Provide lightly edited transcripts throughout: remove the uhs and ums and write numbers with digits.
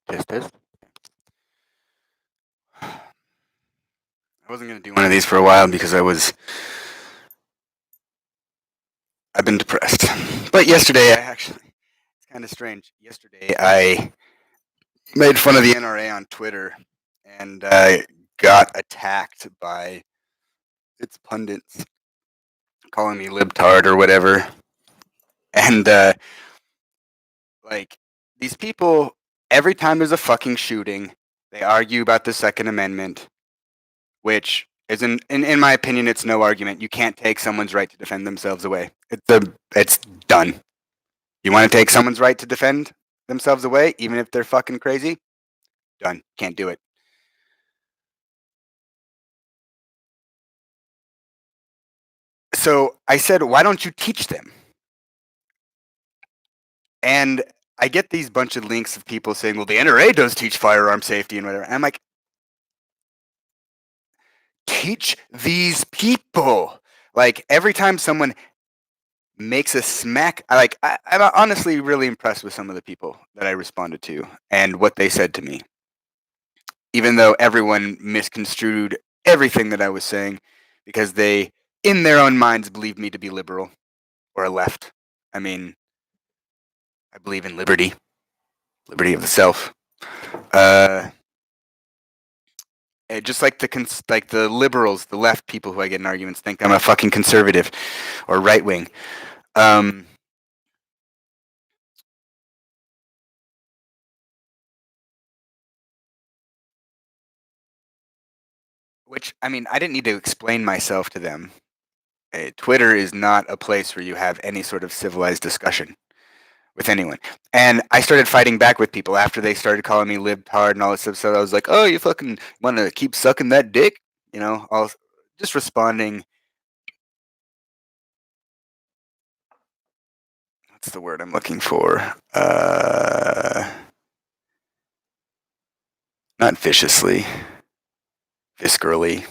Test, test. I wasn't gonna do one of these for a while because I've been depressed. But yesterday, it's kind of strange. Yesterday, I made fun of the NRA on Twitter and got attacked by its pundits calling me libtard or whatever. And like these people, every time there's a fucking shooting, they argue about the Second Amendment, which is in my opinion, it's no argument. You can't take someone's right to defend themselves away. It's done. You want to take someone's right to defend themselves away, even if they're fucking crazy? Done. Can't do it. So I said, why don't you teach them? And I get these bunch of links of people saying, well, the NRA does teach firearm safety and whatever. And I'm like, teach these people. Like every time someone makes a smack, I'm honestly really impressed with some of the people that I responded to and what they said to me. Even though everyone misconstrued everything that I was saying because they, in their own minds, believed me to be liberal or a left. I mean, I believe in liberty, liberty of the self. Uh, just like the liberals, the left people who I get in arguments think I'm a fucking conservative or right wing. Um, which I mean, I didn't need to explain myself to them. Twitter is not a place where you have any sort of civilized discussion with anyone. And I started fighting back with people after they started calling me libtard and all this stuff. So I was like, "Oh, you fucking want to keep sucking that dick?" You know, I'll just responding. What's the word I'm looking for? Not viciously, viscerally.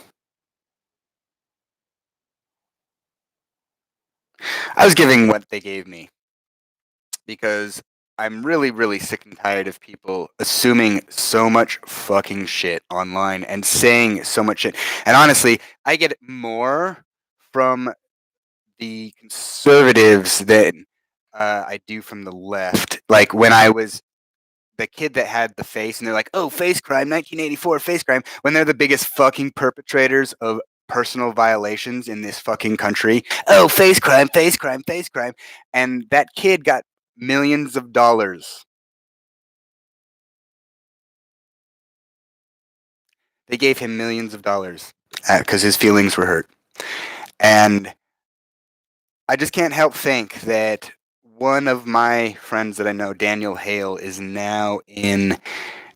I was giving what they gave me because I'm really, really sick and tired of people assuming so much fucking shit online and saying so much shit. And honestly, I get more from the conservatives than I do from the left. Like when I was the kid that had the face, and they're like, "Oh, face crime, 1984, face crime," when they're the biggest fucking perpetrators of personal violations in this fucking country. Oh, face crime, face crime, face crime, and that kid got millions of dollars. They gave him millions of dollars because his feelings were hurt, and I just can't help think that one of my friends that I know, Daniel Hale, is now in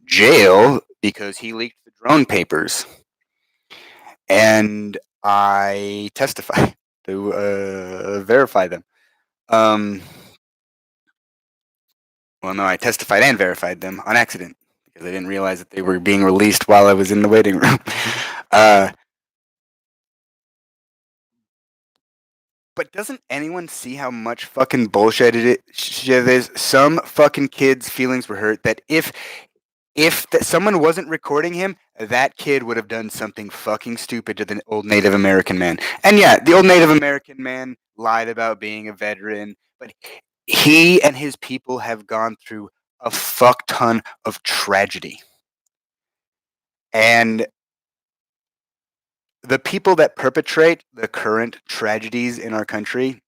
jail because he leaked the drone papers. And I testify to verify them. Um, well, no, I testified and verified them on accident because I didn't realize that they were being released while I was in the waiting room. uh, but doesn't anyone see how much fucking bullshit shit it is? Some fucking kid's feelings were hurt that if someone wasn't recording him, that kid would have done something fucking stupid to the old Native American man. And yeah, the old Native American man lied about being a veteran, but he and his people have gone through a fuck ton of tragedy. And the people that perpetrate the current tragedies in our country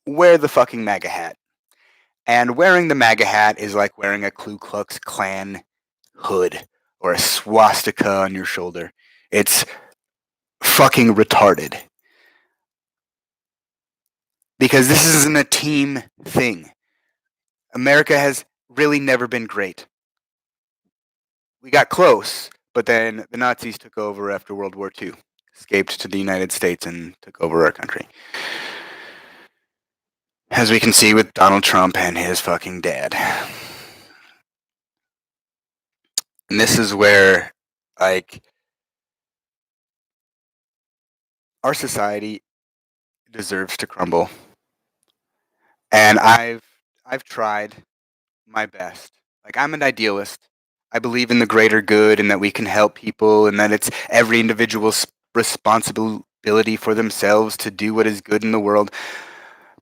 wear the fucking MAGA hat. And wearing the MAGA hat is like wearing a Ku Klux Klan hood or a swastika on your shoulder. It's fucking retarded. Because this isn't a team thing. America has really never been great. We got close, but then the Nazis took over after World War II, escaped to the United States and took over our country. As we can see with Donald Trump and his fucking dad. And this is where, like, our society deserves to crumble. And I've tried my best. Like, I'm an idealist. I believe in the greater good and that we can help people and that it's every individual's responsibility for themselves to do what is good in the world.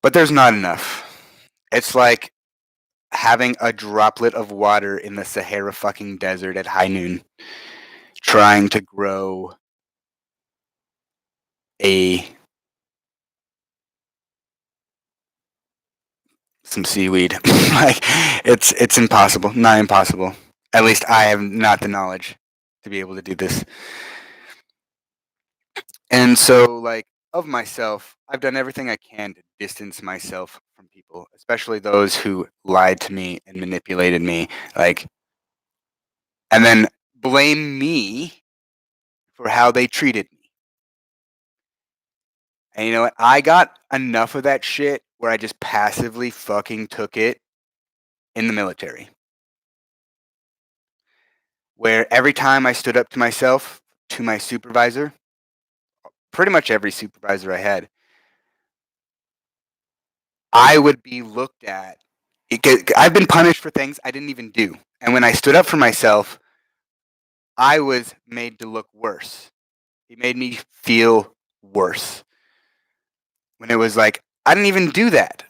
But there's not enough. It's like having a droplet of water in the Sahara fucking desert at high noon, trying to grow a some seaweed. Like, it's impossible. Not impossible. At least I have not the knowledge to be able to do this. And so, like, of myself, I've done everything I can to distance myself from people, especially those who lied to me and manipulated me, like, and then blame me for how they treated me. And you know what? I got enough of that shit where I just passively fucking took it in the military. Where every time I stood up to myself, to my supervisor, pretty much every supervisor I had, I would be looked at. I've been punished for things I didn't even do. And when I stood up for myself, I was made to look worse. It made me feel worse. When it was like, I didn't even do that.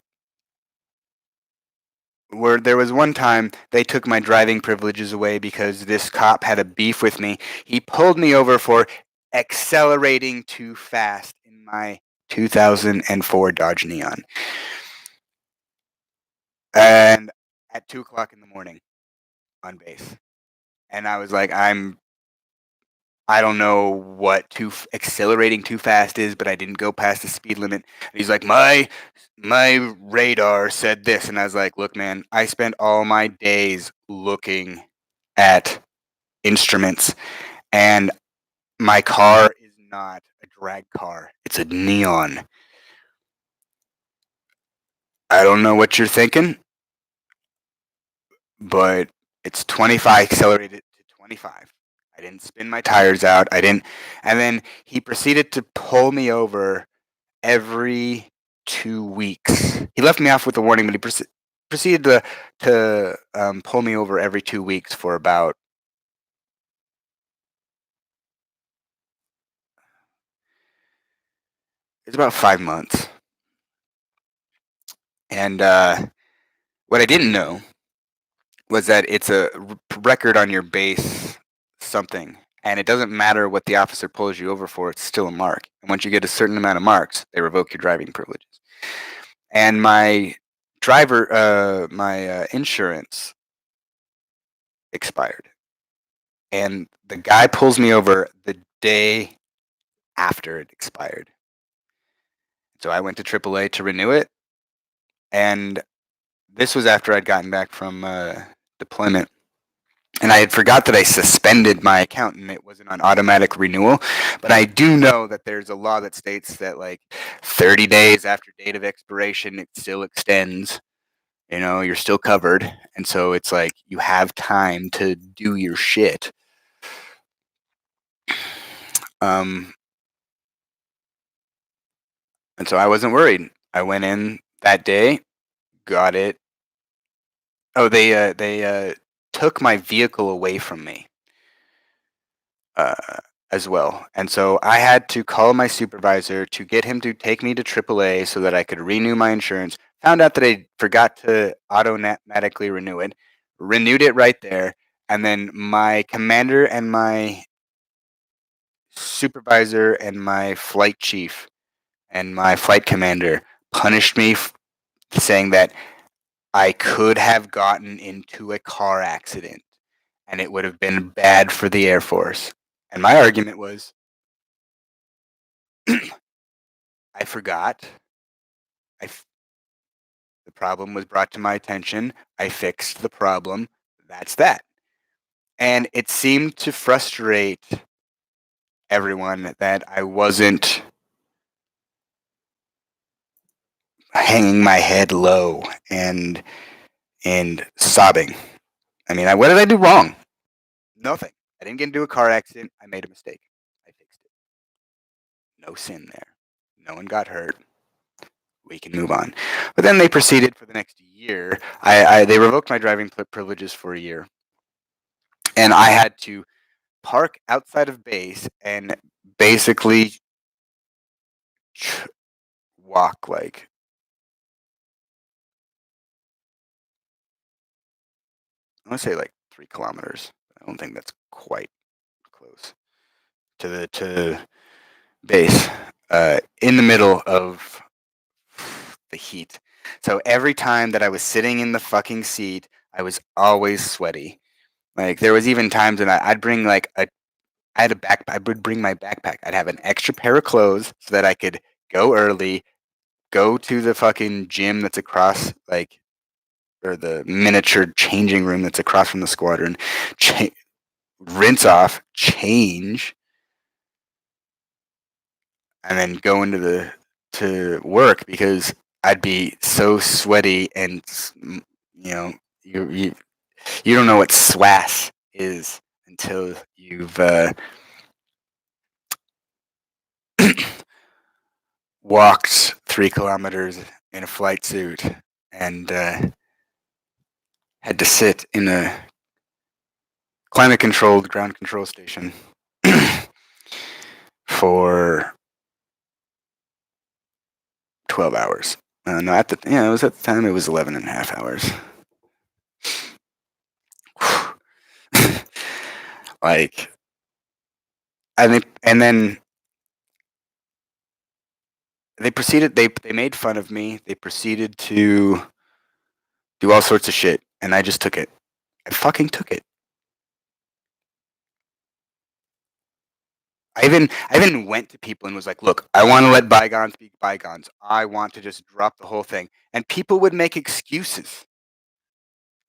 Where there was one time they took my driving privileges away because this cop had a beef with me. He pulled me over for accelerating too fast in my 2004 Dodge Neon. And at 2 o'clock in the morning on base. And I was like, I don't know what accelerating too fast is, but I didn't go past the speed limit. And he's like, my radar said this, and I was like, look, man, I spent all my days looking at instruments, and my car is not a drag car; it's a neon. I don't know what you're thinking, but it's 25 accelerated to 25. I didn't spin my tires out. I didn't, and then he proceeded to pull me over every 2 weeks. He left me off with a warning, but he proceeded to pull me over every 2 weeks for about it's about 5 months. And what I didn't know was that it's a record on your base something, and it doesn't matter what the officer pulls you over for; it's still a mark. And once you get a certain amount of marks, they revoke your driving privileges. And my insurance expired. And the guy pulls me over the day after it expired. So I went to AAA to renew it, and this was after I'd gotten back from deployment. And I had forgot that I suspended my account and it wasn't on automatic renewal. But I do know that there's a law that states that, like, 30 days after date of expiration, it still extends. You know, you're still covered. And so it's like you have time to do your shit. Um, and so I wasn't worried. I went in that day, got it. Oh, they took my vehicle away from me uh, as well, and so I had to call my supervisor to get him to take me to AAA so that I could renew my insurance. Found out that I forgot to automatically renew it. Renewed it right there, and then my commander and my supervisor and my flight chief and my flight commander punished me saying that I could have gotten into a car accident and it would have been bad for the Air Force. And my argument was I forgot. The problem was brought to my attention. I fixed the problem. That's that. And it seemed to frustrate everyone that I wasn't hanging my head low and sobbing. I mean, what did I do wrong? Nothing. I didn't get into a car accident. I made a mistake. I fixed it. No sin there. No one got hurt. we can move on. But then they proceeded for the next year. They revoked my driving privileges for a year, and I had to park outside of base and basically walk like I want to say like 3 kilometers. I don't think that's quite close to base. In the middle of the heat. So every time that I was sitting in the fucking seat, I was always sweaty. Like there was even times when I'd bring like I had a back. I would bring my backpack. I'd have an extra pair of clothes so that I could go early, go to the fucking gym that's across, like, or the miniature changing room that's across from the squadron, rinse off, change, and then go into the to work because I'd be so sweaty and you you don't know what swass is until you've walked 3 kilometers in a flight suit and had to sit in a climate controlled ground control station for 12 hours. No, it was at the time, it was 11 and a half hours. Like, and then they made fun of me. They proceeded to do all sorts of shit, and I just took it. I fucking took it. I even went to people and was like, "Look, I want to let bygones be bygones. I want to just drop the whole thing." And people would make excuses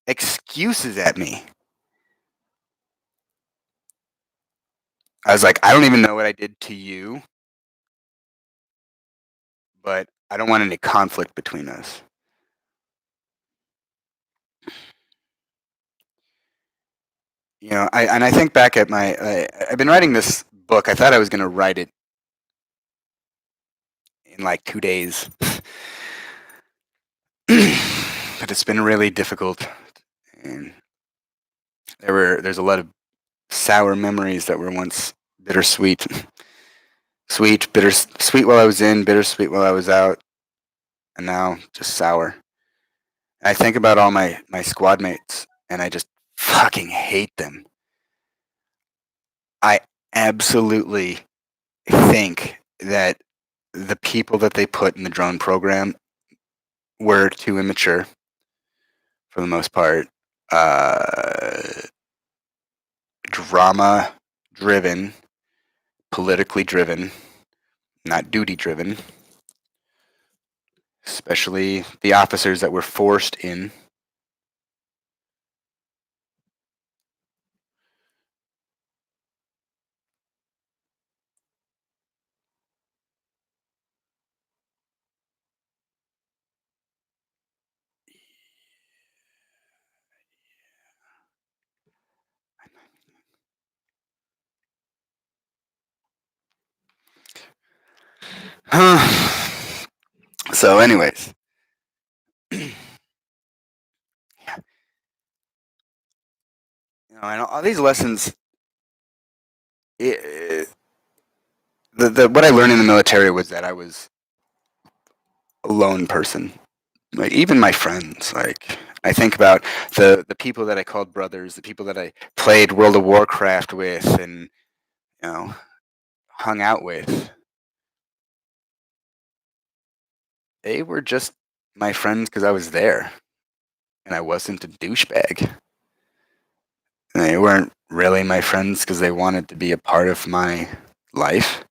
at me. I was like, "I don't even know what I did to you, but I don't want any conflict between us." I think back at I've been writing this book. I thought I was going to write it in like 2 days, but it's been really difficult. And there's a lot of sour memories that were once bittersweet, sweet while I was in, bittersweet while I was out, and now just sour. And I think about all my squad mates, and I just fucking hate them. I absolutely think that the people that they put in the drone program were too immature for the most part. Drama driven, politically driven, not duty driven, especially the officers that were forced in. So, anyways, and all these lessons, it, the what I learned in the military was that I was a lone person. Like even my friends, like I think about the people that I called brothers, the people that I played World of Warcraft with, and you know hung out with. They were just my friends because I was there, and I wasn't a douchebag. They weren't really my friends because they wanted to be a part of my life.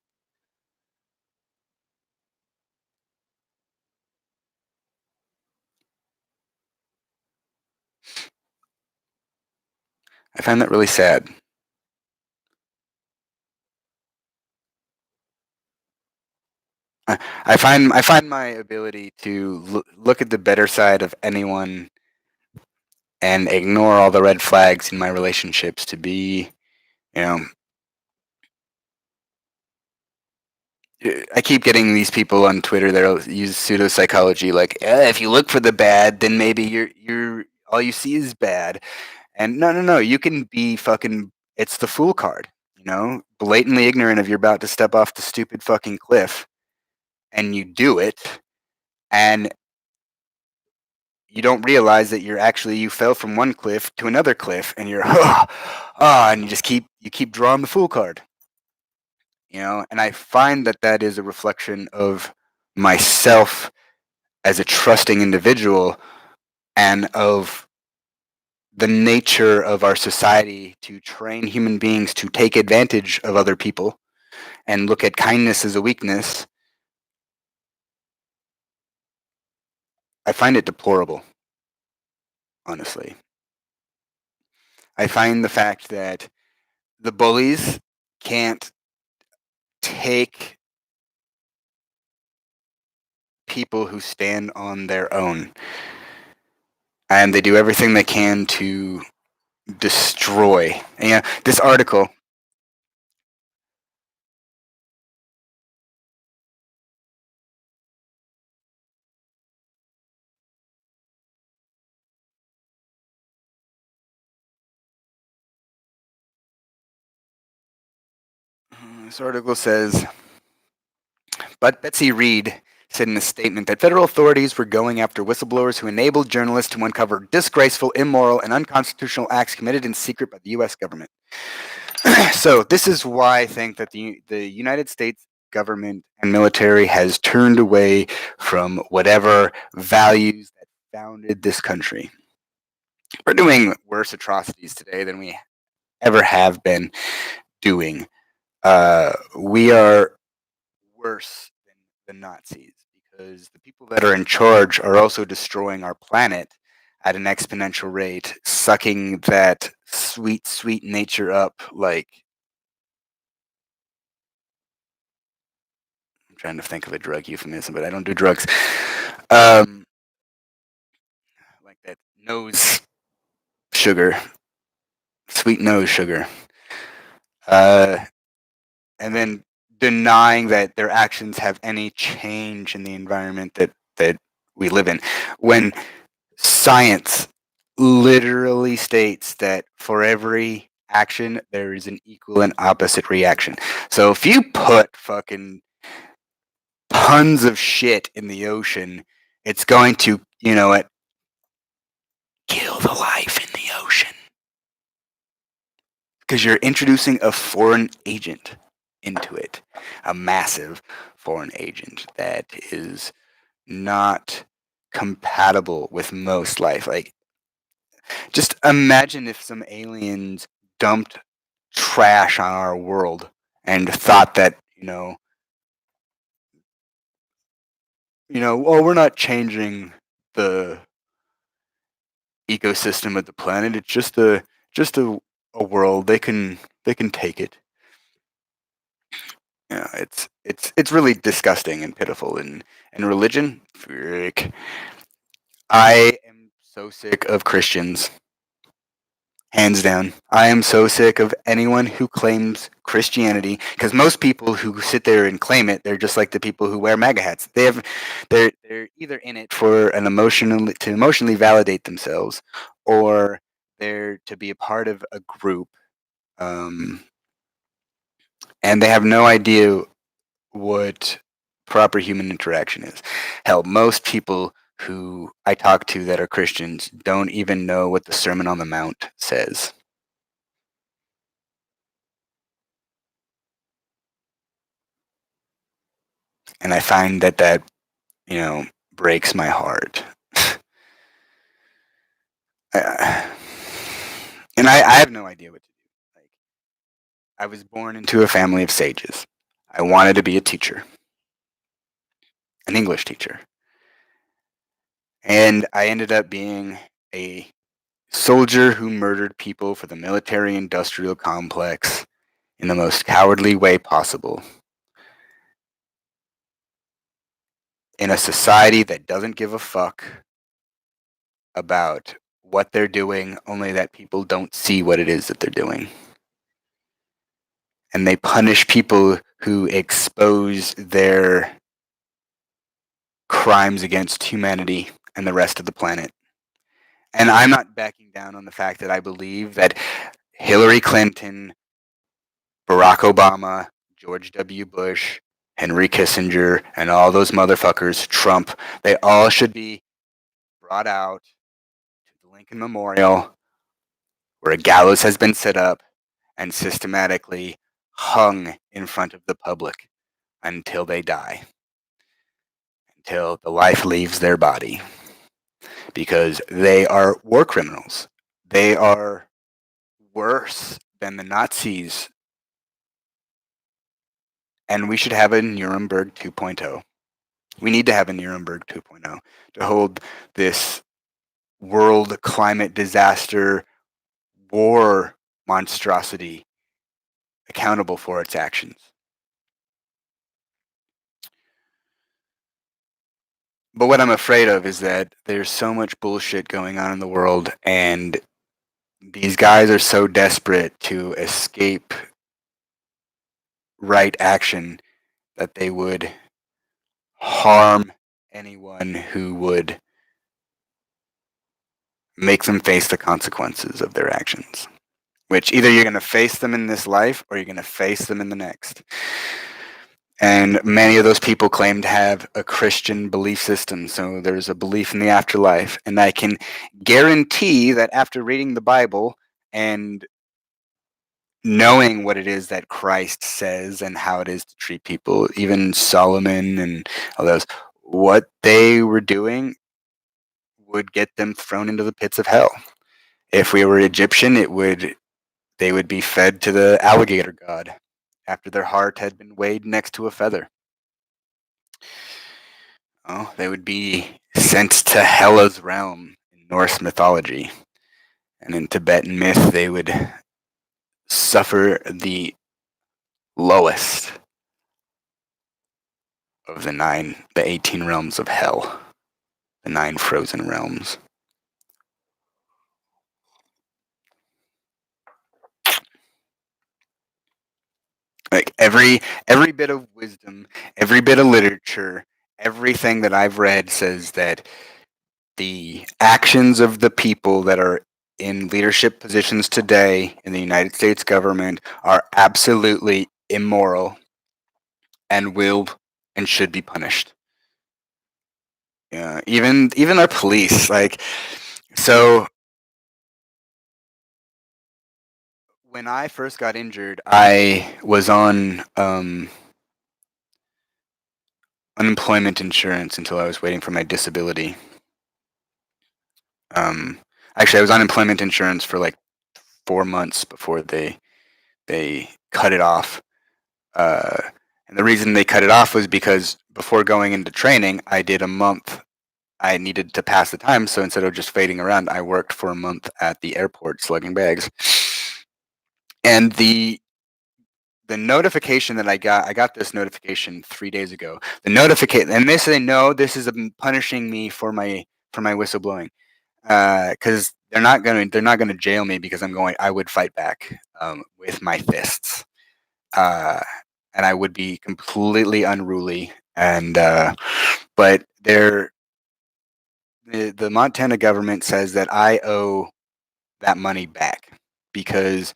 I find that really sad. I find my ability to look at the better side of anyone and ignore all the red flags in my relationships to be, you know, I keep getting these people on Twitter that use pseudo psychology, like, if you look for the bad, then maybe you're all you see is bad. And no, no, no, you can be fucking. It's the fool card, blatantly ignorant of you're about to step off the stupid fucking cliff, and you do it, and you don't realize that you fell from one cliff to another cliff, and you're and you keep drawing the fool card, and I find that is a reflection of myself as a trusting individual and of the nature of our society to train human beings to take advantage of other people and look at kindness as a weakness. I find it deplorable, honestly. I find the fact that the bullies can't take people who stand on their own, and they do everything they can to destroy. This article. This article says, but Betsy Reed said in a statement that federal authorities were going after whistleblowers who enabled journalists to uncover disgraceful, immoral, and unconstitutional acts committed in secret by the U.S. government. So this is why I think that the United States government and military has turned away from whatever values that founded this country. We're doing worse atrocities today than we ever have been doing. We are worse than the Nazis because the people that are in charge are also destroying our planet at an exponential rate, sucking that sweet, sweet nature up like. I'm trying to think of a drug euphemism, but I don't do drugs. Um, like that nose sugar, sweet nose sugar. Uh, and then denying that their actions have any change in the environment that we live in. When science literally states that for every action, there is an equal and opposite reaction. So if you put fucking tons of shit in the ocean, it's going to, kill the life in the ocean. Because you're introducing a foreign agent into it, a massive foreign agent that is not compatible with most life. Like, just imagine if some aliens dumped trash on our world and thought that, oh, we're not changing the ecosystem of the planet. It's just a world. They can take it. It's really disgusting and pitiful. And religion, frick. I am so sick of Christians. Hands down. I am so sick of anyone who claims Christianity, because most people who sit there and claim it, they're just like the people who wear MAGA hats. They're either in it for to emotionally validate themselves, or they're to be a part of a group, um, and they have no idea what proper human interaction is. Hell, most people who I talk to that are Christians don't even know what the Sermon on the Mount says. And I find that breaks my heart. I- and I have no idea what to do. Like, I was born into a family of sages. I wanted to be a teacher, an English teacher, and I ended up being a soldier who murdered people for the military-industrial complex in the most cowardly way possible in a society that doesn't give a fuck about what they're doing, only that people don't see what it is that they're doing. And they punish people who expose their crimes against humanity and the rest of the planet. And I'm not backing down on the fact that I believe that Hillary Clinton, Barack Obama, George W. Bush, Henry Kissinger, and all those motherfuckers, Trump, they all should be brought out to the Lincoln Memorial where a gallows has been set up and systematically hung in front of the public until they die, until the life leaves their body, because they are war criminals. They are worse than the Nazis, and we should have a Nuremberg 2.0. We need to have a Nuremberg 2.0 to hold this world climate disaster war monstrosity accountable for its actions. But what I'm afraid of is that there's so much bullshit going on in the world, and these guys are so desperate to escape right action that they would harm anyone who would make them face the consequences of their actions. Which either you're going to face them in this life or you're going to face them in the next. And many of those people claim to have a Christian belief system, so there's a belief in the afterlife. And I can guarantee that after reading the Bible and knowing what it is that Christ says and how it is to treat people, even Solomon and all those, what they were doing would get them thrown into the pits of hell. If we were Egyptian, they would be fed to the alligator god after their heart had been weighed next to a feather. Oh, they would be sent to Hela's realm in Norse mythology. And in Tibetan myth, they would suffer the lowest of the 18 realms of hell, the 9 frozen realms. Like every bit of wisdom, every bit of literature, everything that I've read says that the actions of the people that are in leadership positions today in the United States government are absolutely immoral and will and should be punished. Yeah, even our police, like, so when I first got injured, I was on unemployment insurance until I was waiting for my disability. Actually, I was on unemployment insurance for like 4 months before they cut it off. And the reason they cut it off was because before going into training, I did a month. I needed to pass the time, so instead of just fading around, I worked for a month at the airport slugging bags. And the notification that I got this notification 3 days ago. The notification, and they no, this is punishing me for my whistleblowing, because they're not gonna jail me because I would fight back with my fists, and I would be completely unruly. And but the Montana government says that I owe that money back because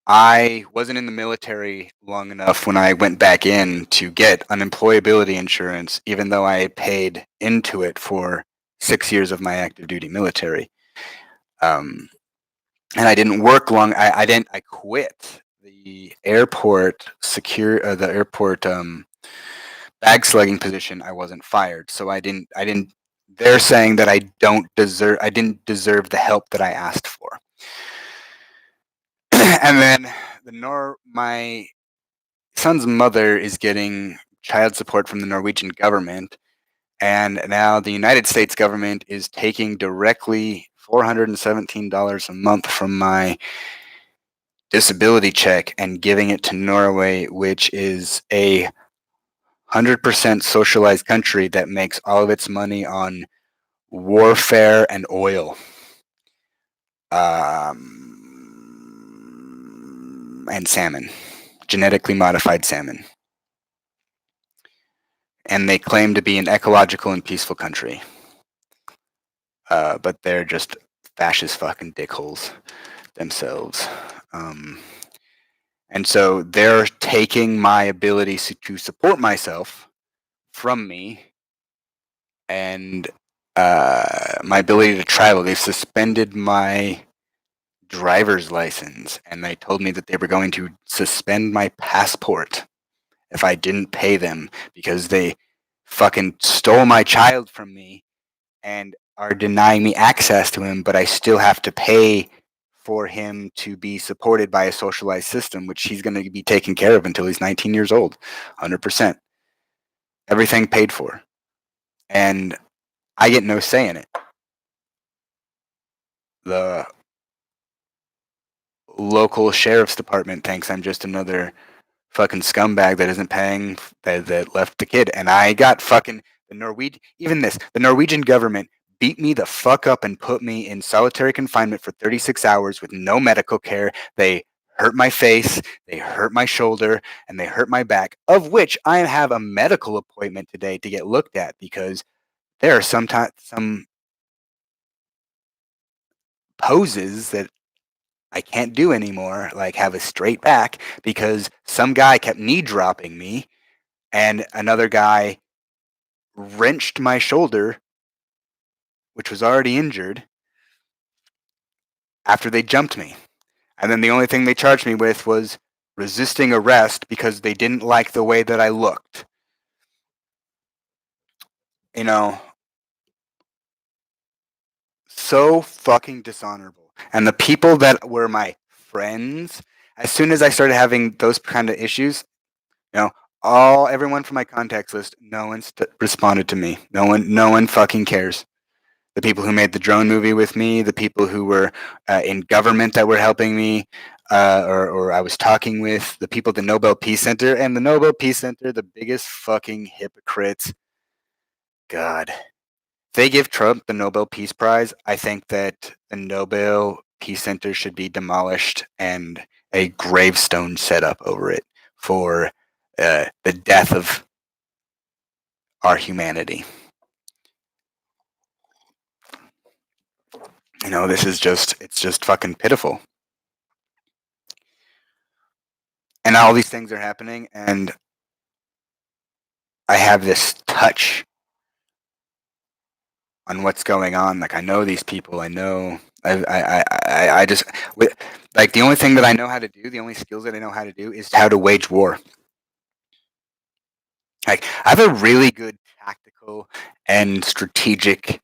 I wasn't in the military long enough when I went back in to get unemployability insurance, even though I paid into it for 6 years of my active duty military. And I didn't work long. I quit the airport bag slugging position. I wasn't fired, so I didn't. They're saying that I didn't deserve the help that I asked for. And then my son's mother is getting child support from the Norwegian government, and now the United States government is taking directly $417 a month from my disability check and giving it to Norway, which is a 100% socialized country that makes all of its money on warfare and oil. And salmon, genetically modified salmon. and they claim to be an ecological and peaceful country. But they're just fascist fucking dickholes themselves. Um, and so they're taking my ability to support myself from me and my ability to travel. They've suspended my driver's license and they told me that they were going to suspend my passport if I didn't pay them because they fucking stole my child from me and are denying me access to him, but I still have to pay for him to be supported by a socialized system, which he's going to be taken care of until he's 19 years old, 100%. Everything paid for. And I get no say in it. The local sheriff's department thinks I'm just another fucking scumbag that isn't paying that left the kid. And I got fucking the Norwegian government beat me the fuck up and put me in solitary confinement for 36 hours with no medical care. They hurt my face, they hurt my shoulder, and they hurt my back, of which I have a medical appointment today to get looked at because there are some poses that I can't do anymore, like have a straight back, because some guy kept knee dropping me and another guy wrenched my shoulder, which was already injured, after they jumped me. And then the only thing they charged me with was resisting arrest because they didn't like the way that I looked. You know, so fucking dishonorable. And the people that were my friends, as soon as I started having those kind of issues, you know, everyone from my contacts list, no one responded to me. No one fucking cares. The people who made the drone movie with me, the people who were in government that were helping me, or I was talking with, the people at the Nobel Peace Center, and the Nobel Peace Center, the biggest fucking hypocrites. God. If they give Trump the Nobel Peace Prize, I think that the Nobel Peace Center should be demolished and a gravestone set up over it for the death of our humanity. You know, it's just fucking pitiful. And all these things are happening, and I have this touch on what's going on. Like I know these people. I know. I just like the only thing that I know how to do. The only skills that I know how to do is how to wage war. Like I have a really good tactical and strategic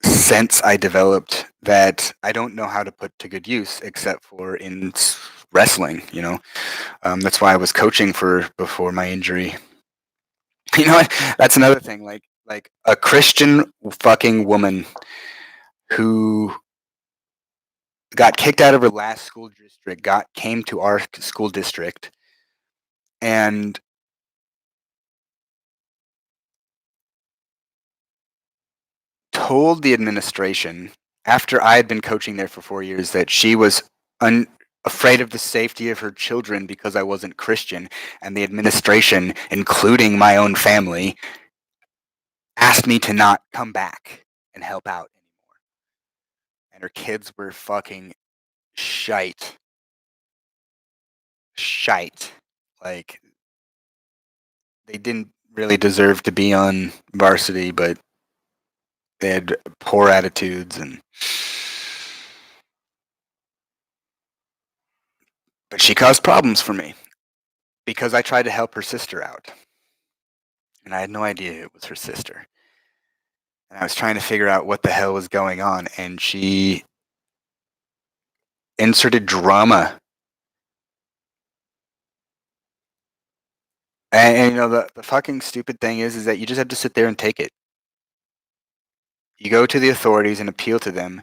sense I developed that I don't know how to put to good use except for in wrestling. You know, that's why I was coaching before my injury. You know what? That's another thing. Like a Christian fucking woman who got kicked out of her last school district came to our school district and told the administration after I had been coaching there for 4 years that she was afraid of the safety of her children because I wasn't Christian, and the administration, including my own family, asked me to not come back and help out anymore. And her kids were fucking shite. Shite. Like, they didn't really deserve to be on varsity, but they had poor attitudes but she caused problems for me because I tried to help her sister out. And I had no idea it was her sister. And I was trying to figure out what the hell was going on, and she inserted drama. And you know the fucking stupid thing is that you just have to sit there and take it. You go to the authorities and appeal to them,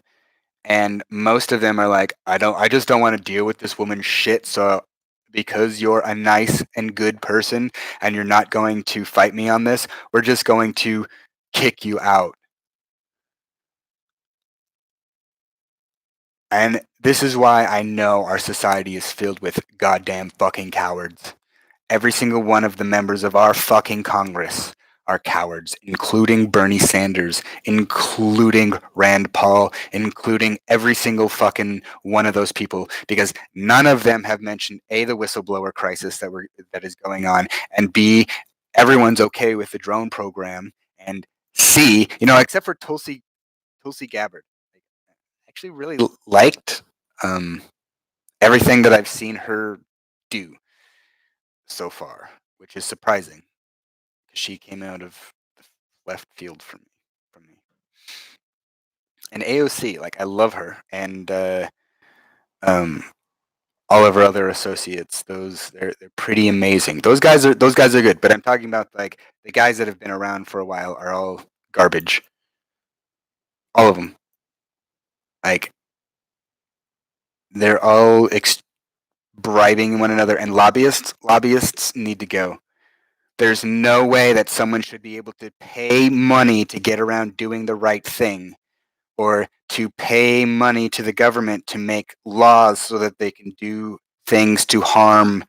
and most of them are like, I just don't want to deal with this woman's shit, so because you're a nice and good person and you're not going to fight me on this, we're just going to kick you out. And this is why I know our society is filled with goddamn fucking cowards. every single one of the members of our fucking Congress are cowards, including Bernie Sanders, including Rand Paul, including every single fucking one of those people, because none of them have mentioned A, the whistleblower crisis that is going on, and B, everyone's okay with the drone program, and C, except for Tulsi Gabbard. I actually really liked um, everything that I've seen her do so far, which is surprising. She came out of the left field from me. And AOC, like I love her, and um, all of our other associates. They're pretty amazing. Those guys are good. But I'm talking about like the guys that have been around for a while are all garbage. All of them. Like they're all bribing one another, and lobbyists need to go. There's no way that someone should be able to pay money to get around doing the right thing, or to pay money to the government to make laws so that they can do things to harm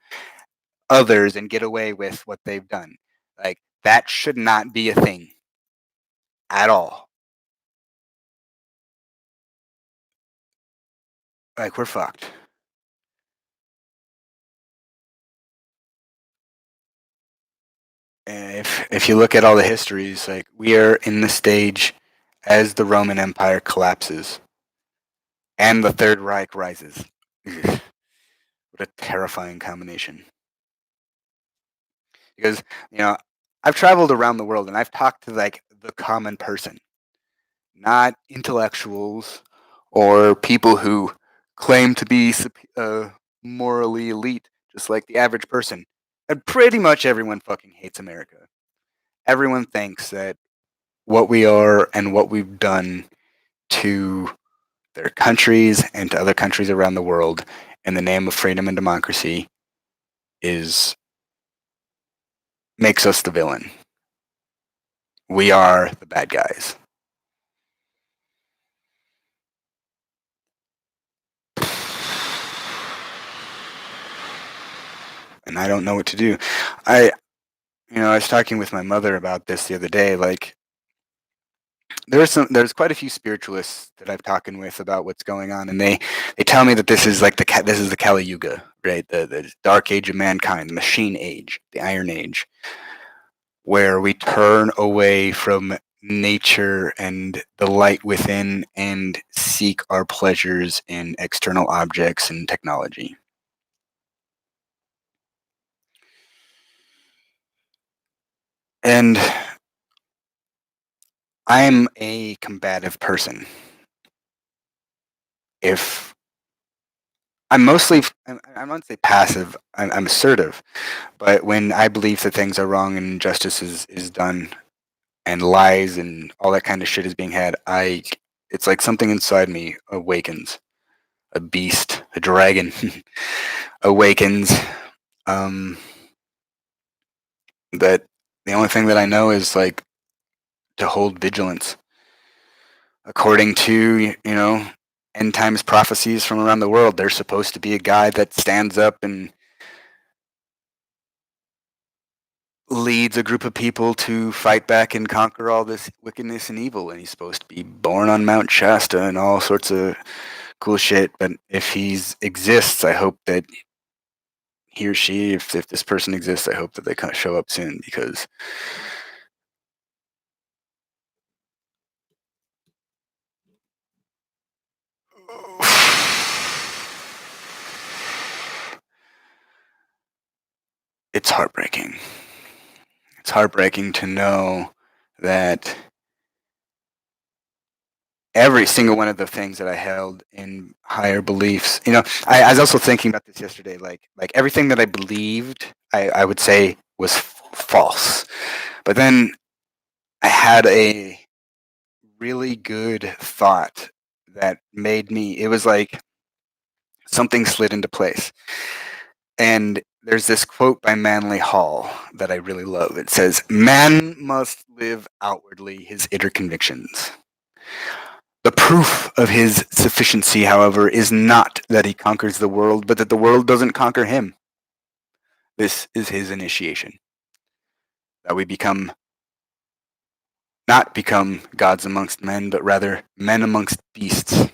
others and get away with what they've done. Like, that should not be a thing at all. Like, we're fucked. If you look at all the histories, like, we are in the stage as the Roman Empire collapses and the Third Reich rises. What a terrifying combination. Because, you know, I've traveled around the world and I've talked to like the common person, not intellectuals or people who claim to be morally elite, just like the average person. And pretty much everyone fucking hates America. Everyone thinks that what we are and what we've done to their countries and to other countries around the world in the name of freedom and democracy is makes us the villain. We are the bad guys. And I don't know what to do. I I was talking with my mother about this the other day. Like, there's quite a few spiritualists that I've talking with about what's going on, and they tell me that this is like this is the Kali Yuga, right? The dark age of mankind, the machine age, the Iron Age, where we turn away from nature and the light within and seek our pleasures in external objects and technology. And I'm a combative person. If I'm mostly, I won't say passive, I'm assertive, but when I believe that things are wrong and injustice is done and lies and all that kind of shit is being had, it's like something inside me awakens. A beast, a dragon awakens. Um, that the only thing that I know is like to hold vigilance. According to, end times prophecies from around the world, there's supposed to be a guy that stands up and leads a group of people to fight back and conquer all this wickedness and evil, and he's supposed to be born on Mount Shasta and all sorts of cool shit. But if he exists, I hope that he or she, if this person exists, I hope that they kind of show up soon, because it's heartbreaking. It's heartbreaking to know that every single one of the things that I held in higher beliefs. I was also thinking about this yesterday. Like everything that I believed, I would say was false. But then I had a really good thought that made me. It was like something slid into place. And there's this quote by Manly Hall that I really love. It says, "Man must live outwardly his inner convictions. The proof of his sufficiency, however, is not that he conquers the world, but that the world doesn't conquer him. This is his initiation. That we not become gods amongst men, but rather men amongst beasts.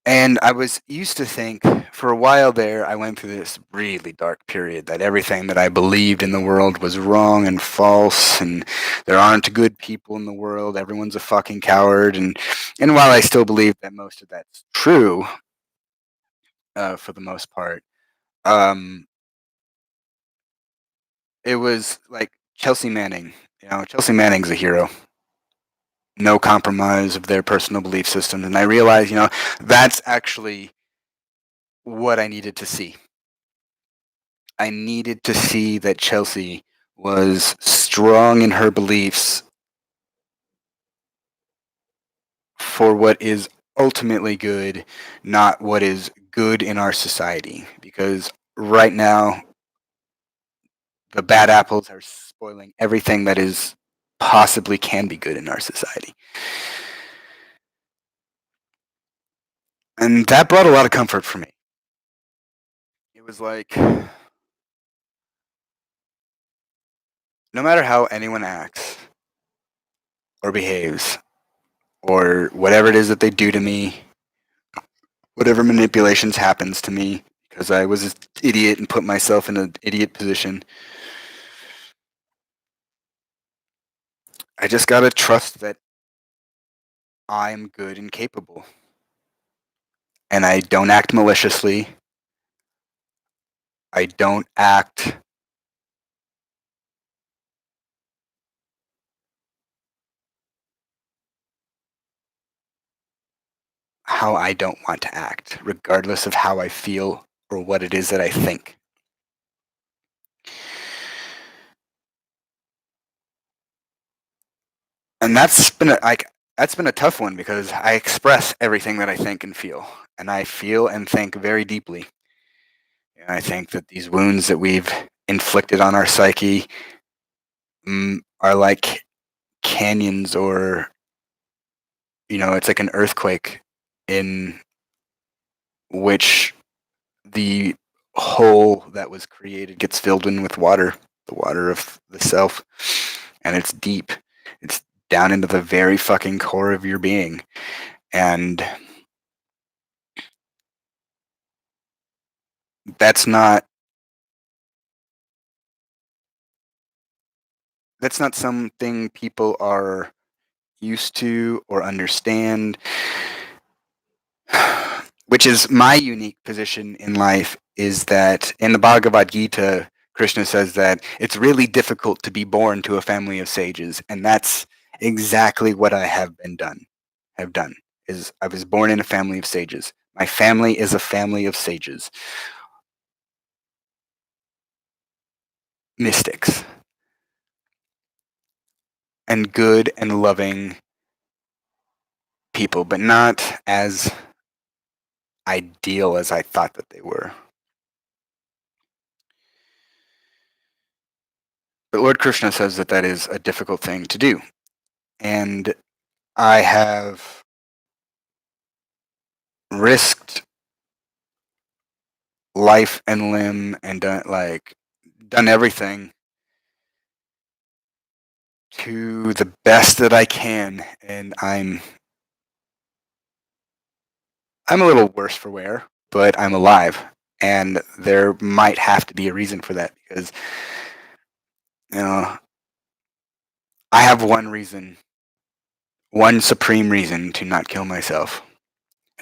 And I was used to think for a while there, I went through this really dark period that everything that I believed in the world was wrong and false, and there aren't good people in the world. Everyone's a fucking coward. And while I still believe that most of that's true, for the most part, um, it was like Chelsea Manning. Chelsea Manning's a hero. No compromise of their personal belief systems. And I realized, that's actually what I needed to see. I needed to see that Chelsea was strong in her beliefs for what is ultimately good, not what is good in our society. Because right now, the bad apples are spoiling everything that is possibly can be good in our society. And that brought a lot of comfort for me. It was like, no matter how anyone acts or behaves, or whatever it is that they do to me, whatever manipulations happens to me, because I was an idiot and put myself in an idiot position, I just gotta trust that I'm good and capable. And I don't act maliciously. I don't act how I don't want to act, regardless of how I feel or what it is that I think. And that's been a tough one because I express everything that I think and feel, and I feel and think very deeply. And I think that these wounds that we've inflicted on our psyche are like canyons, or it's like an earthquake in which the hole that was created gets filled in with water, the water of the self, and it's deep. It's down into the very fucking core of your being. And that's not something people are used to or understand, which is my unique position in life, is that in the Bhagavad Gita, Krishna says that it's really difficult to be born to a family of sages, and that's exactly what I have done, is I was born in a family of sages. My family is a family of sages, mystics, and good and loving people, but not as ideal as I thought that they were. But Lord Krishna says that that is a difficult thing to do. And I have risked life and limb and done everything to the best that I can, and I'm a little worse for wear, but I'm alive, and there might have to be a reason for that, because you know I have one reason, one supreme reason to not kill myself.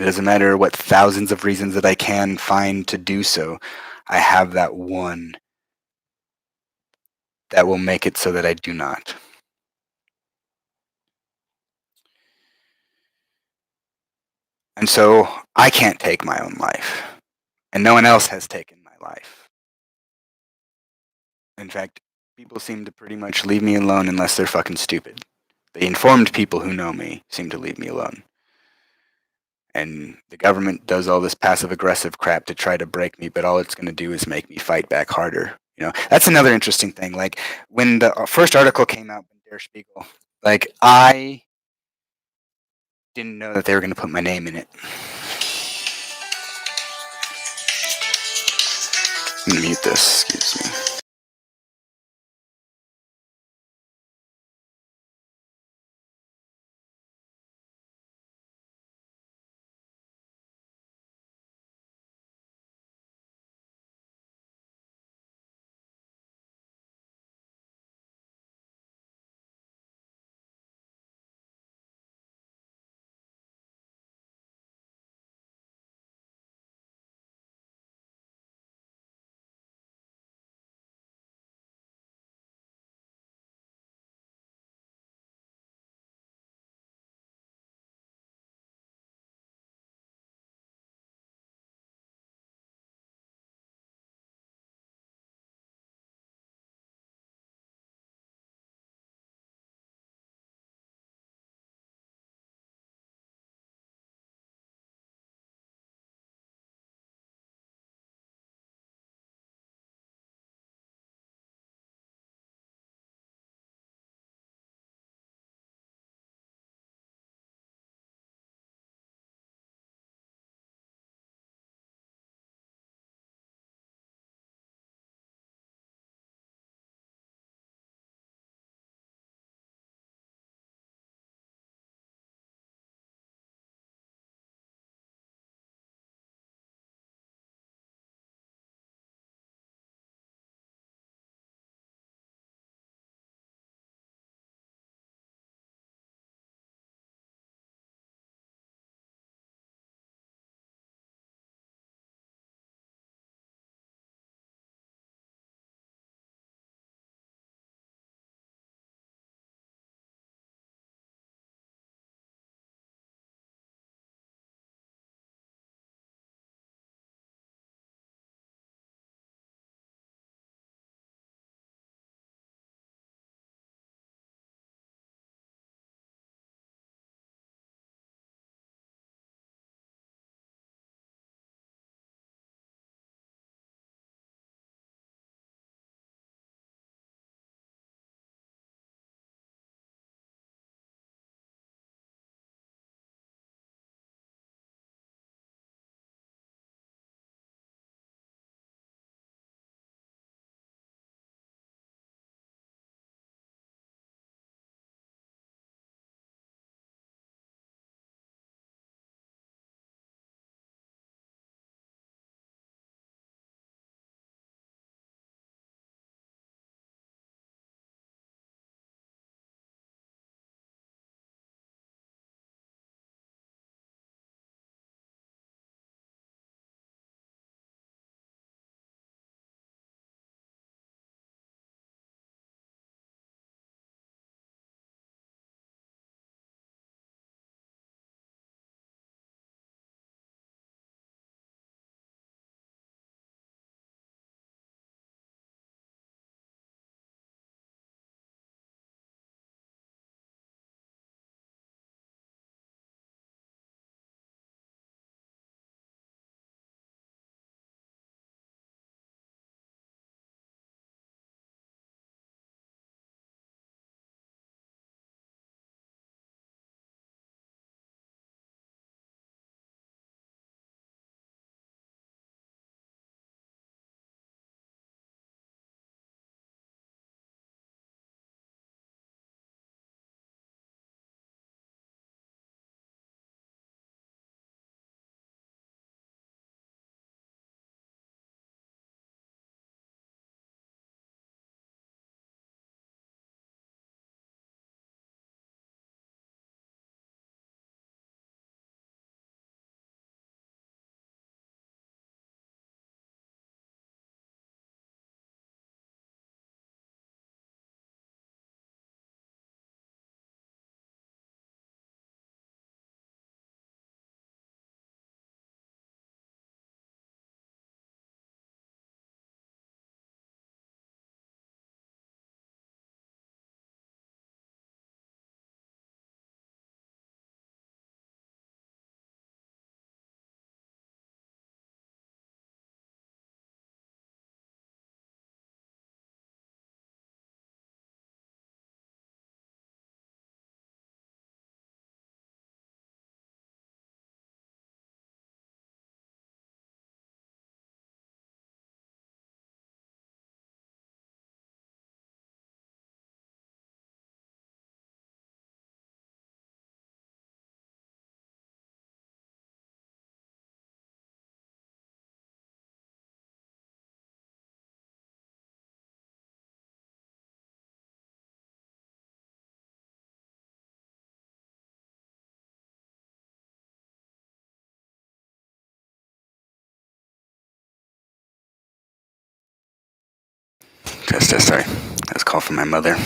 It doesn't matter what thousands of reasons that I can find to do so. I have that one that will make it so that I do not. And so I can't take my own life, and no one else has taken my life. In fact, people seem to pretty much leave me alone unless they're fucking stupid. The informed people who know me seem to leave me alone. And the government does all this passive aggressive crap to try to break me, but all it's going to do is make me fight back harder. That's another interesting thing. Like when the first article came out in Der Spiegel, like I didn't know that they were going to put my name in it. I'm gonna mute this. Excuse me. Sorry. That was a call from my mother.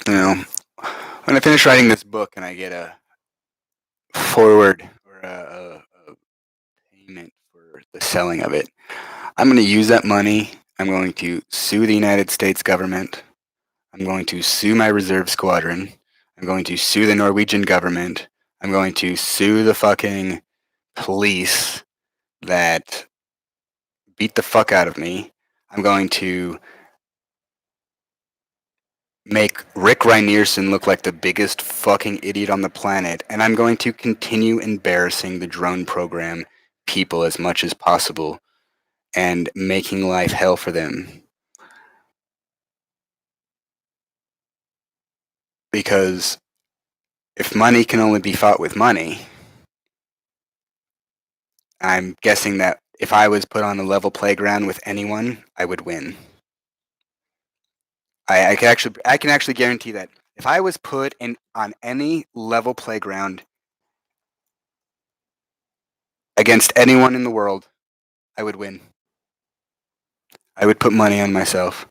You know, when I finish writing this book and I get a forward or a payment for the selling of it, I'm going to use that money. I'm going to sue the United States government. I'm going to sue my reserve squadron. I'm going to sue the Norwegian government. I'm going to sue the fucking police that beat the fuck out of me. I'm going to make Rick Reinerson look like the biggest fucking idiot on the planet, and I'm going to continue embarrassing the drone program people as much as possible and making life hell for them. Because if money can only be fought with money, I'm guessing that if I was put on a level playground with anyone, I would win. I can actually guarantee that if I was put in on any level playground against anyone in the world, I would win. I would put money on myself.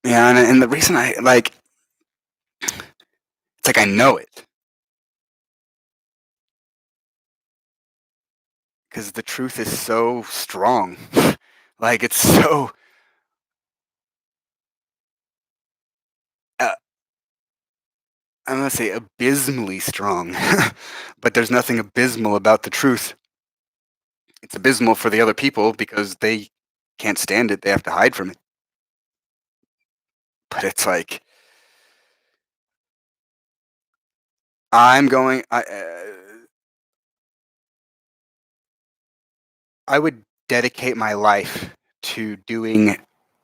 Yeah, and the reason I like, it's like I know it because the truth is so strong. Like it's so uh, I'm gonna say abysmally strong, but there's nothing abysmal about the truth. It's abysmal for the other people because they can't stand it. They have to hide from it. But it's like I'm going. I would dedicate my life to doing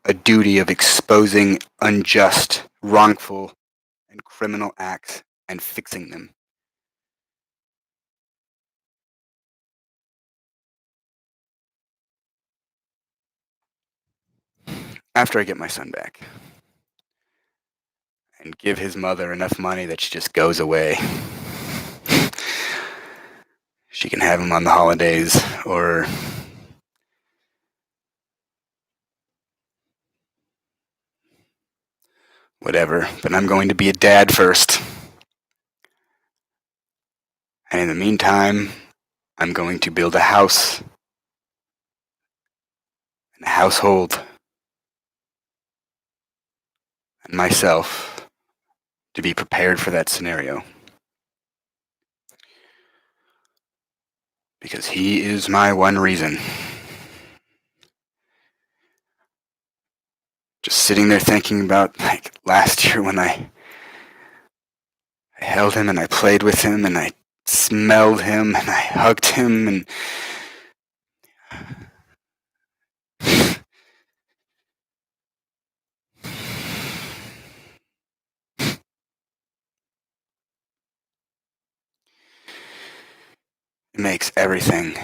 a duty of exposing unjust, wrongful, and criminal acts and fixing them. After I get my son back and give his mother enough money that she just goes away. She can have him on the holidays or whatever, but I'm going to be a dad first. And in the meantime, I'm going to build a house and a household and myself to be prepared for that scenario. Because he is my one reason. Just sitting there thinking about like last year when I held him and I played with him and I smelled him and I hugged him and it makes everything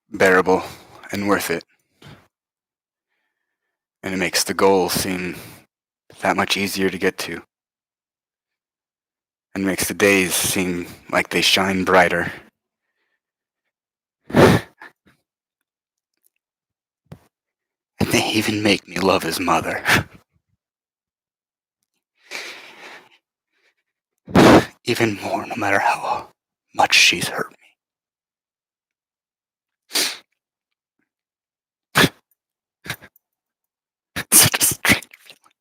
bearable and worth it. And it makes the goal seem that much easier to get to. And makes the days seem like they shine brighter. And they even make me love his mother. Even more, no matter how much she's hurt me. It's such a strange feeling.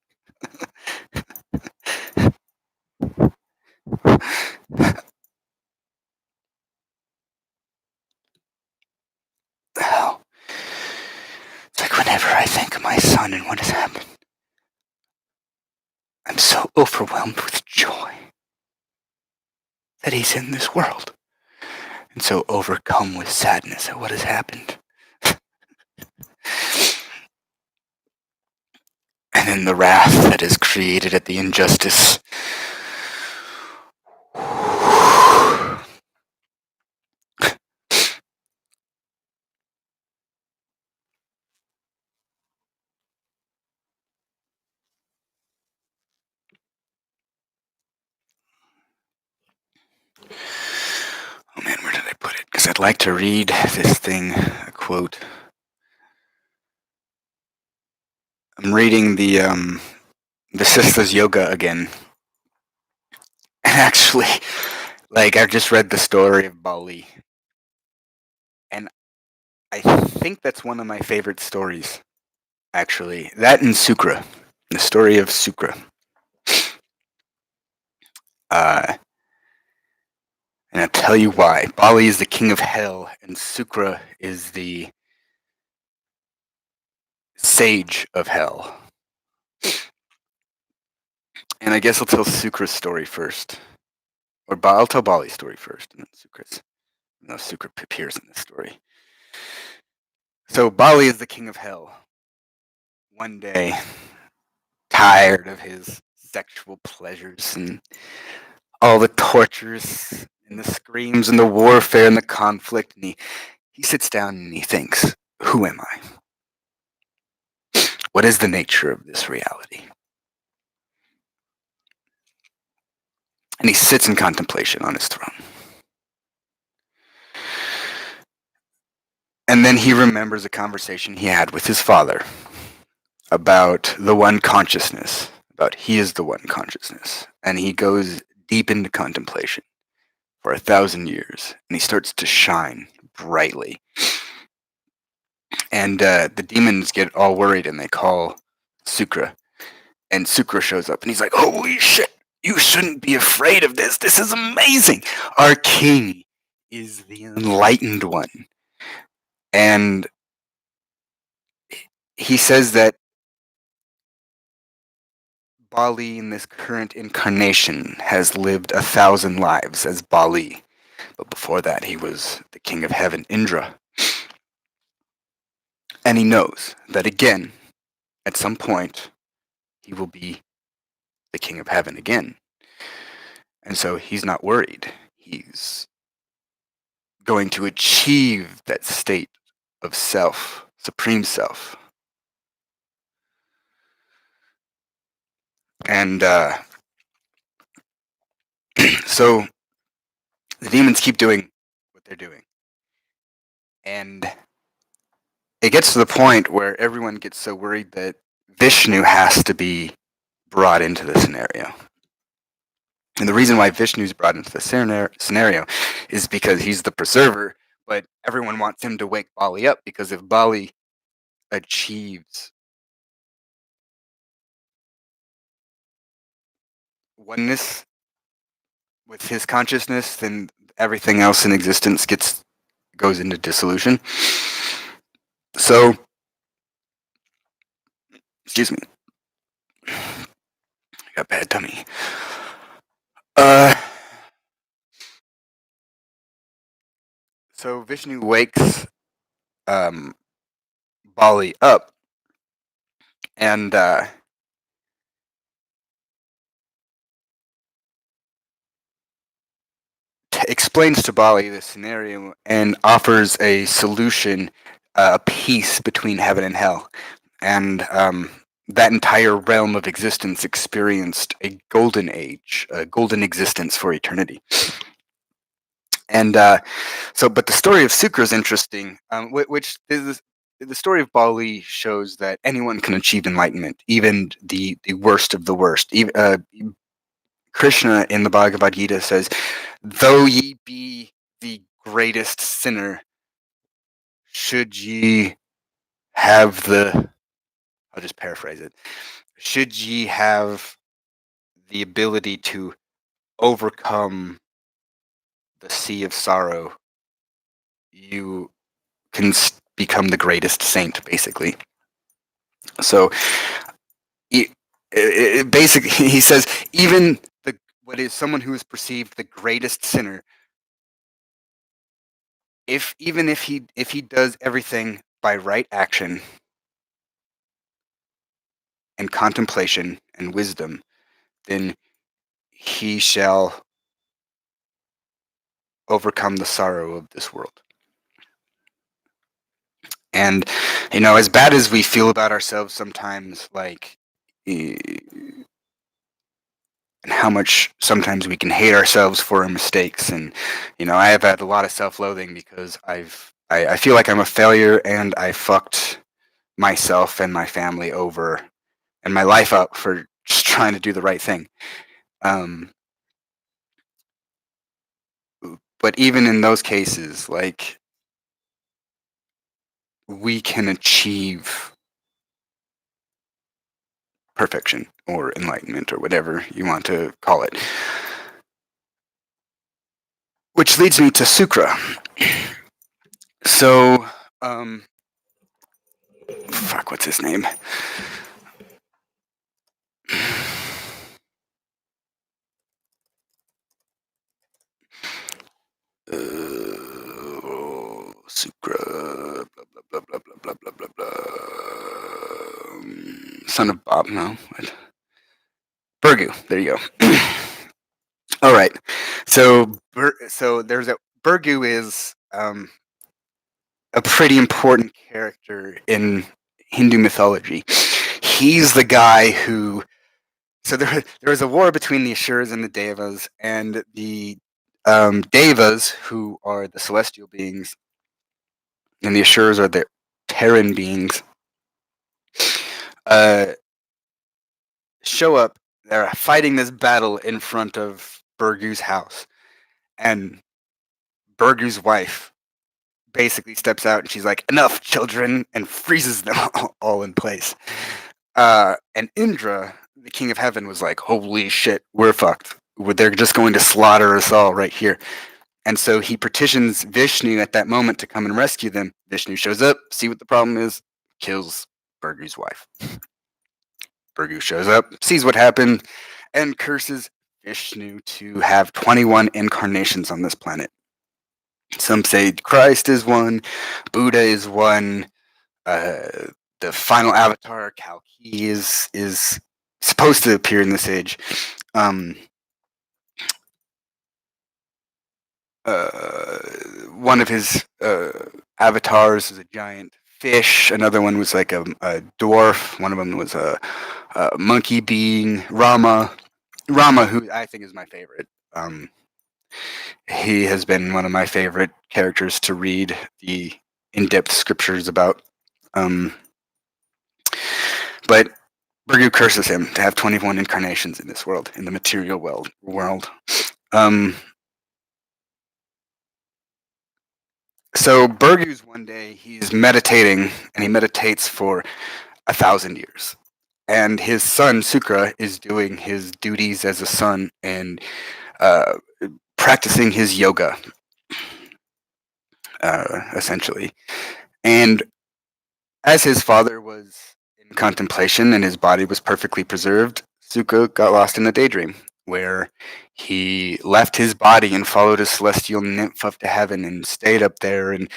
Hell. It's like whenever I think of my son and what has happened, I'm so overwhelmed with joy. that he's in this world, and so overcome with sadness at what has happened. And in the wrath that is created at the injustice. Oh man, where did I put it? Because I'd like to read this thing, a quote. I'm reading the Sista's Yoga again. And actually, like, I've just read the story of Bali. And I think that's one of my favorite stories, actually. That and Sukra. The story of Sukra. And I'll tell you why. Bali is the king of hell, and Sukra is the sage of hell. And I guess I'll tell Sukra's story first. Or I'll tell Bali's story first, and then Sukra's. No, Sukra appears in this story. So Bali is the king of hell. One day, tired of his sexual pleasures and all the tortures and the screams and the warfare and the conflict, and he sits down and he thinks, who am I? What is the nature of this reality? And he sits in contemplation on his throne. And then he remembers a conversation he had with his father about the one consciousness, about he is the one consciousness. And he goes deep into contemplation for 1,000 years, and he starts to shine brightly. And the demons get all worried, and they call Sukra. And Sukra shows up, and he's like, holy shit, you shouldn't be afraid of this. This is amazing. Our king is the enlightened one. And he says that Bali in this current incarnation has lived 1,000 lives as Bali. But before that, he was the king of heaven, Indra. And he knows that again, at some point, he will be the king of heaven again. And so he's not worried. He's going to achieve that state of self, supreme self. And so the demons keep doing what they're doing. And it gets to the point where everyone gets so worried that Vishnu has to be brought into the scenario. And the reason why Vishnu is brought into the scenario is because he's the preserver, but everyone wants him to wake Bali up, because if Bali achieves oneness with his consciousness, then everything else in existence goes into dissolution. So, excuse me, I got bad tummy. So Vishnu wakes Bali up, and explains to Bali the scenario and offers a solution, a peace between heaven and hell. And that entire realm of existence experienced a golden age, a golden existence for eternity. And but the story of Sukra is interesting, which is the story of Bali shows that anyone can achieve enlightenment, even the worst of the worst. Krishna in the Bhagavad Gita says, though ye be the greatest sinner, should ye have I'll just paraphrase it, should ye have the ability to overcome the sea of sorrow, you can become the greatest saint, basically. So basically, he says, even what is someone who is perceived the greatest sinner, if he does everything by right action and contemplation and wisdom, then he shall overcome the sorrow of this world. And as bad as we feel about ourselves sometimes, like, and how much sometimes we can hate ourselves for our mistakes, and I have had a lot of self-loathing because I feel like I'm a failure, and I fucked myself and my family over and my life up for just trying to do the right thing. Um, but even in those cases, like, we can achieve perfection or enlightenment or whatever you want to call it. Which leads me to Sukra. So, fuck, what's his name? Sukra, blah blah blah blah blah blah blah blah blah. Son of Bob, no. What? Burgu. There you go. All right. So, there's a Burgu is a pretty important character in Hindu mythology. He's the guy who. So there was a war between the Asuras and the Devas, and the Devas, who are the celestial beings, and the Asuras are the Terran beings, show up. They're fighting this battle in front of Burgu's house, and Burgu's wife basically steps out and she's like, "Enough, children," and freezes them all in place. And Indra, the king of heaven, was like, "Holy shit, we're fucked. They're just going to slaughter us all right here." And so he petitions Vishnu at that moment to come and rescue them. Vishnu shows up, see what the problem is, kills Burgu's wife. Burgu shows up, sees what happened, and curses Vishnu to have 21 incarnations on this planet. Some say Christ is one, Buddha is one, the final avatar, Kalki, is supposed to appear in this age. One of his avatars is a giant fish. Another one was like a dwarf. One of them was a monkey being, Rama, who I think is my favorite. He has been one of my favorite characters to read the in-depth scriptures about. But Burgu curses him to have 21 incarnations in this world, in the material world. So Burgu's one day, he's meditating, and he meditates for 1,000 years. And his son, Sukra, is doing his duties as a son and practicing his yoga, essentially. And as his father was in contemplation and his body was perfectly preserved, Sukra got lost in a daydream where he left his body and followed a celestial nymph up to heaven and stayed up there. And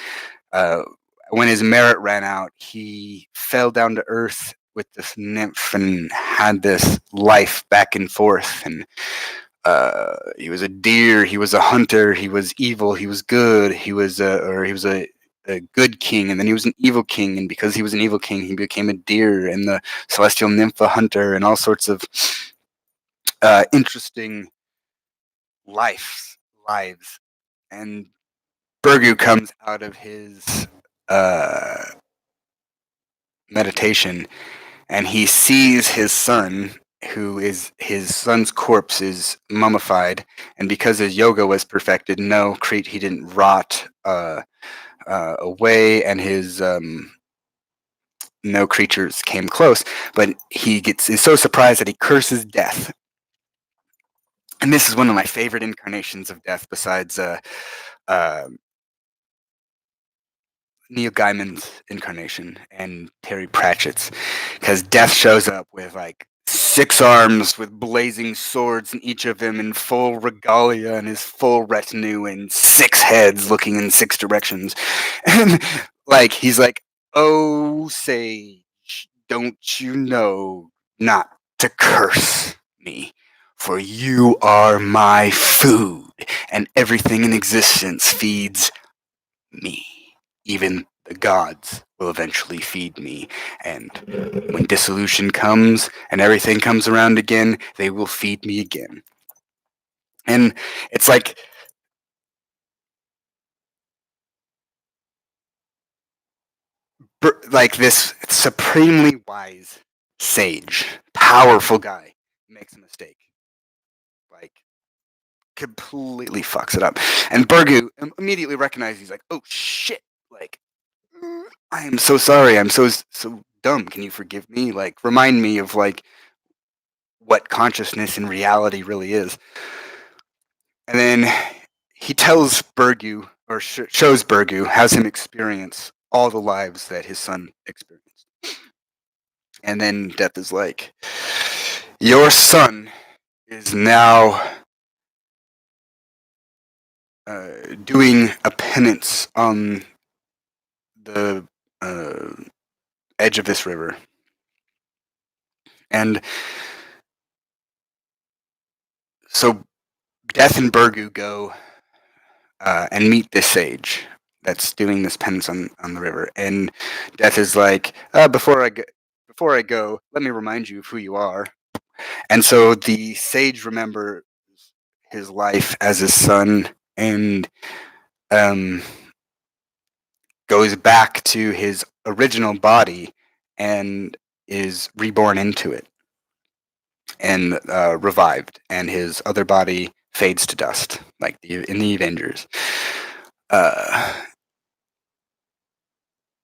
when his merit ran out, he fell down to earth with this nymph and had this life back and forth. And he was a deer, he was a hunter, he was evil, he was good, he was a good king, and then he was an evil king, and because he was an evil king, he became a deer, and the celestial nymph a hunter, and all sorts of interesting lives. And Burgu comes out of his meditation, and he sees his son, his son's corpse is mummified, and because his yoga was perfected, he didn't rot away, and his no creatures came close. But is so surprised that he curses death. And this is one of my favorite incarnations of death, besides Neil Gaiman's incarnation and Terry Pratchett's, because death shows up with like 6 arms with blazing swords in each of them in full regalia and his full retinue and 6 heads looking in 6 directions. And like he's like, "Oh sage, don't you know not to curse me, for you are my food, and everything in existence feeds me. Even the gods will eventually feed me, and when dissolution comes and everything comes around again, they will feed me again." And it's like this supremely wise sage, powerful guy makes a mistake, like completely fucks it up, and Burgu immediately recognizes. He's like, "Oh shit! Like, I am so sorry. I'm so dumb. Can you forgive me? Like, remind me of like what consciousness in reality really is." And then he tells Burgu, or shows Burgu, has him experience all the lives that his son experienced. And then Death is like, "Your son is now doing a penance on the uh, edge of this river." And so Death and Burgu go and meet this sage that's doing this penance on the river. And Death is like, before I go, let me remind you of who you are." And so the sage remembers his life as his son and um, goes back to his original body and is reborn into it and revived, and his other body fades to dust, like in the Avengers. Uh,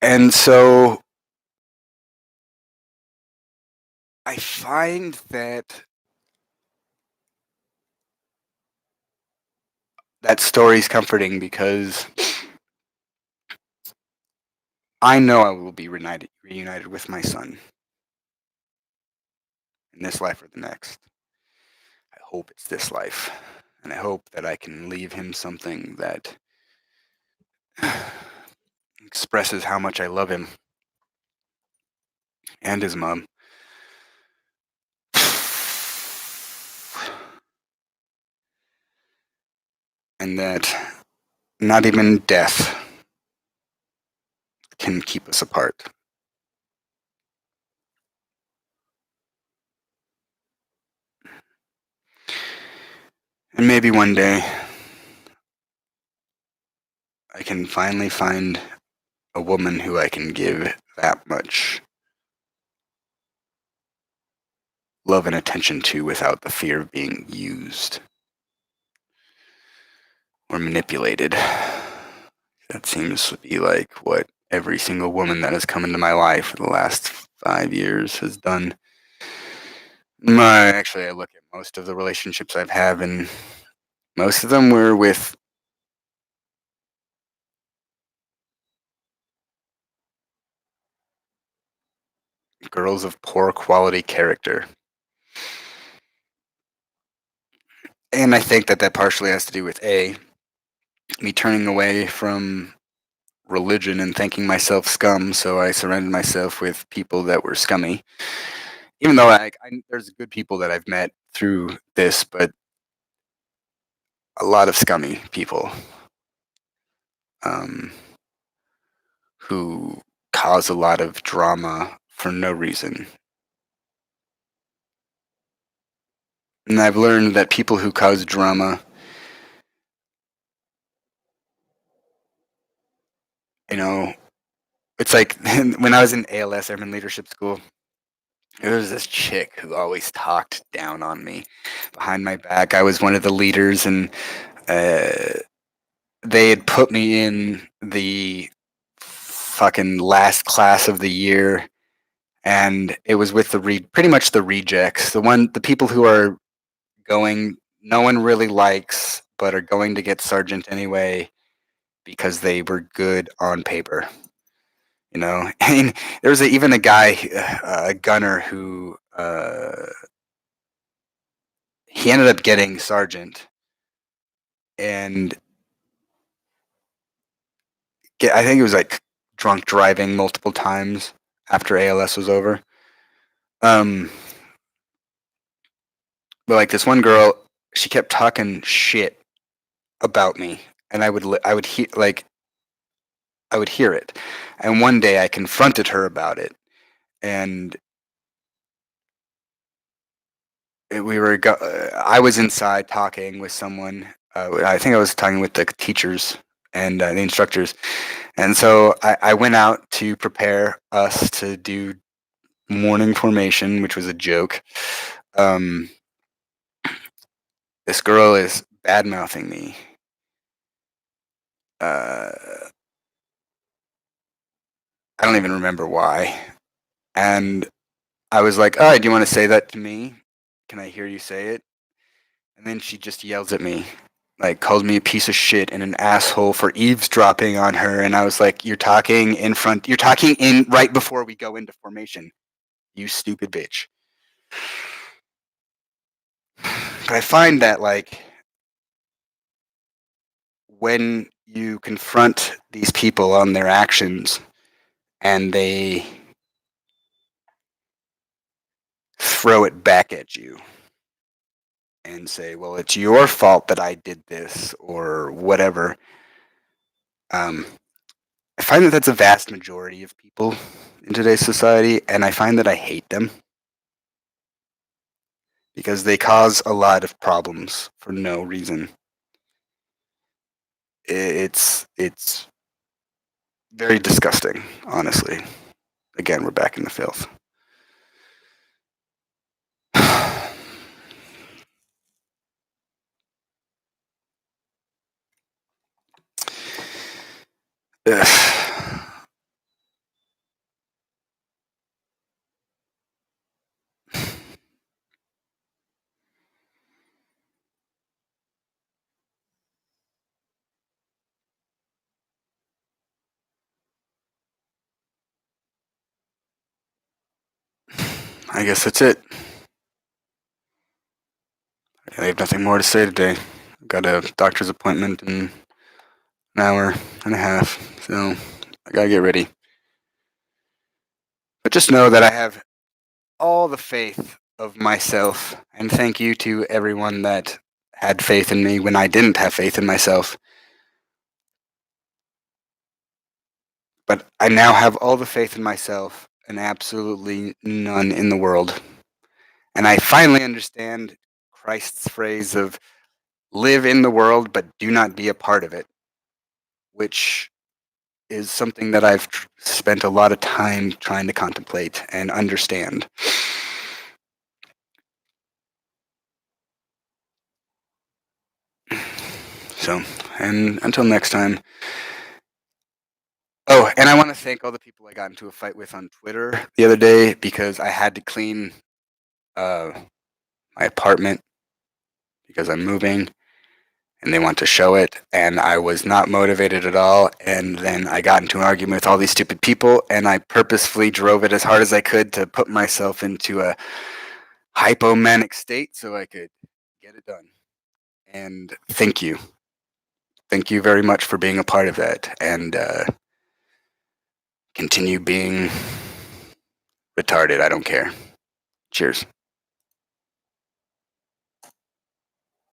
and so I find that story's comforting because I know I will be reunited with my son in this life or the next. I hope it's this life, and I hope that I can leave him something that expresses how much I love him and his mom. And that not even death can keep us apart. And maybe one day I can finally find a woman who I can give that much love and attention to without the fear of being used or manipulated. That seems to be like what every single woman that has come into my life for the last 5 years has done. Actually, I look at most of the relationships I've had, and most of them were with girls of poor quality character. And I think that partially has to do with me turning away from religion and thinking myself scum, so I surrounded myself with people that were scummy. Even though there's good people that I've met through this, but a lot of scummy people um, who cause a lot of drama for no reason. And I've learned that people who cause drama, you know, it's like when I was in ALS, Airman Leadership School, there was this chick who always talked down on me behind my back. I was one of the leaders, and uh, they had put me in the fucking last class of the year, and it was with pretty much the rejects, the people who are going, no one really likes, but are going to get sergeant anyway because they were good on paper. You know, and there was even a guy, a gunner, who he ended up getting sergeant, and I think it was like drunk driving multiple times after ALS was over. Um, but like this one girl, she kept talking shit about me, and I would hear it. And one day I confronted her about it, and I was inside talking with someone. I think I was talking with the teachers and the instructors, and so I went out to prepare us to do morning formation, which was a joke. Um, this girl is bad mouthing me. I don't even remember why. And I was like, "Oh, do you want to say that to me? Can I hear you say it?" And then she just yells at me, like calls me a piece of shit and an asshole for eavesdropping on her. And I was like, you're talking in right before we go into formation, you stupid bitch." But I find that like when you confront these people on their actions and they throw it back at you and say, well, it's your fault that I did this or whatever, um, I find that that's a vast majority of people in today's society, and I find that I hate them because they cause a lot of problems for no reason. It's very disgusting, honestly. Again, we're back in the filth. I guess that's it. I have nothing more to say today. I've got a doctor's appointment in an hour and a half, so I gotta get ready. But just know that I have all the faith of myself, and thank you to everyone that had faith in me when I didn't have faith in myself. But I now have all the faith in myself and absolutely none in the world. And I finally understand Christ's phrase of live in the world but do not be a part of it, which is something that I've spent a lot of time trying to contemplate and understand. So, and until next time. Oh, and I want to thank all the people I got into a fight with on Twitter the other day because I had to clean uh, my apartment because I'm moving and they want to show it, and I was not motivated at all. And then I got into an argument with all these stupid people, and I purposefully drove it as hard as I could to put myself into a hypomanic state so I could get it done. And thank you. Thank you very much for being a part of that, and continue being retarded. I don't care. Cheers.